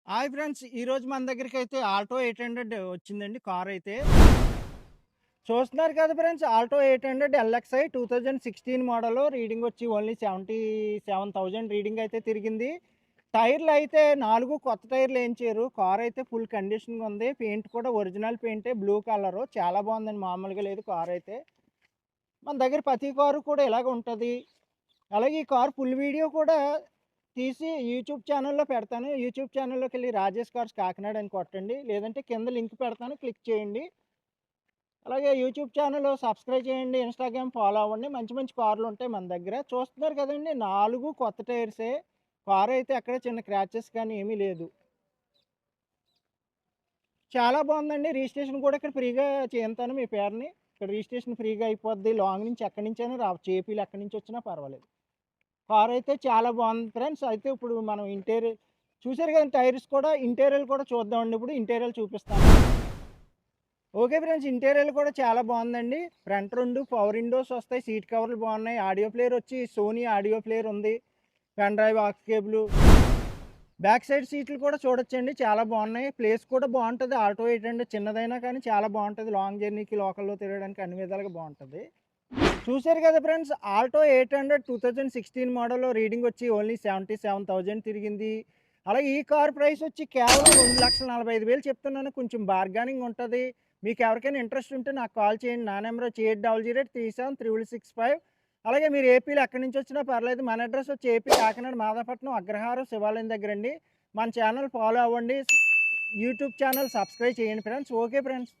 Hi friends! ఈరోజు మన దగ్గరికైతే Alto 800 వచ్చిందండి కారైతే. చూస్తున్నారు కదా friends! Alto 800 LXi 2016 model. Reading వచ్చి ఓన్లీ 77,000 రీడింగ్ అయితే తిరిగింది. టైర్లు అయితే 4 కొత్త టైర్లు ఏయించారు. కార్ అయితే ఫుల్ కండిషన్‌గా ఉంది. పెయింట్ కూడా ఒరిజినల్ పెయింటే, బ్లూ కలరు. చాలా బాగుందండి, మామూలుగా లేదు కారైతే. మన దగ్గర ప్రతి కారు కూడా ఇలాగే ఉంటది. అలాగే ఈ కార్ ఫుల్ వీడియో కూడా తీసి యూట్యూబ్ ఛానల్‌లో పెడతాను. యూట్యూబ్ ఛానల్‌లోకెళ్ళి రాజేష్ కార్స్ కాకినాడ అని కొట్టండి. లేదంటే కింద లింక్ పెడతాను, క్లిక్ చేయండి. అలాగే యూట్యూబ్ ఛానల్ సబ్స్క్రైబ్ చేయండి. ఇన్‌స్టాగ్రామ్ ఫాలో అవ్వండి. మంచి మంచి కార్లుంటాయి మన దగ్గర. చూస్తున్నారు కదండీ! 4 కొత్త టైర్సే. కారైతే ఎక్కడ చిన్న క్రాచెస్ కానీ ఏమీ లేదు. చాలా బాగుందండి. రిజిస్ట్రేషన్ కూడా ఇక్కడ ఫ్రీగా చేయింతాను మీ పేరుని. ఇక్కడ రిజిస్ట్రేషన్ ఫ్రీగా అయిపోద్ది. లాంగ్ నుంచి ఎక్కడి నుంచైనా రావచ్చు. ఏపీలో ఎక్కడి నుంచి వచ్చినా పర్వాలేదు. కారైతే చాలా బాగుంది ఫ్రెండ్స్. అయితే ఇప్పుడు మనం చూసారు కదండీ! టైర్స్ కూడా ఇంటీరియర్ కూడా చూద్దామండి ఇప్పుడు. ఇంటీరియర్ చూపిస్తాను. Okay friends. ఇంటీరియర్ కూడా చాలా బాగుందండి. ఫ్రంట్ 2 పవర్ విండోస్ వస్తాయి. సీట్ కవర్లు బాగున్నాయి. ఆడియో ప్లేయర్ వచ్చి సోనీ ఆడియో ప్లేయర్ ఉంది. Pen drive, aux cable. Back side సీట్లు కూడా చూడొచ్చండి. చాలా బాగున్నాయి. ప్లేస్ కూడా బాగుంటది. ఆల్టో 800 చిన్నదైనా కానీ చాలా బాగుంటది. లాంగ్ జర్నీకి, లోకల్‌లో తిరగడానికి అన్ని విధాలుగా బాగుంటది. చూసారు కదా ఫ్రెండ్స్! Alto 800 2016 model. రీడింగ్ వచ్చి ఓన్లీ 77,000 తిరిగింది. అలాగే ఈ కార్ ప్రైస్ వచ్చి కేవలం 2,45,000 చెప్తున్నాను. కొంచెం బార్గెనింగ్ ఉంటది. మీకు ఎవరికైనా ఇంట్రెస్ట్ ఉంటే నాకు కాల్ చేయండి. నా నెంబర్ వచ్చి 8008376665. అలాగే మీరు ఏపీలో ఎక్కడి నుంచి వచ్చినా పర్లేదు. మన అడ్రస్ వచ్చి ఏపీ కాకినాడ మాదాపట్నం అగ్రహారం శివాలయం దగ్గరండి. మన ఛానల్ ఫాలో అవ్వండి. యూట్యూబ్ ఛానల్ సబ్స్క్రైబ్ చేయండి ఫ్రెండ్స్. Okay friends.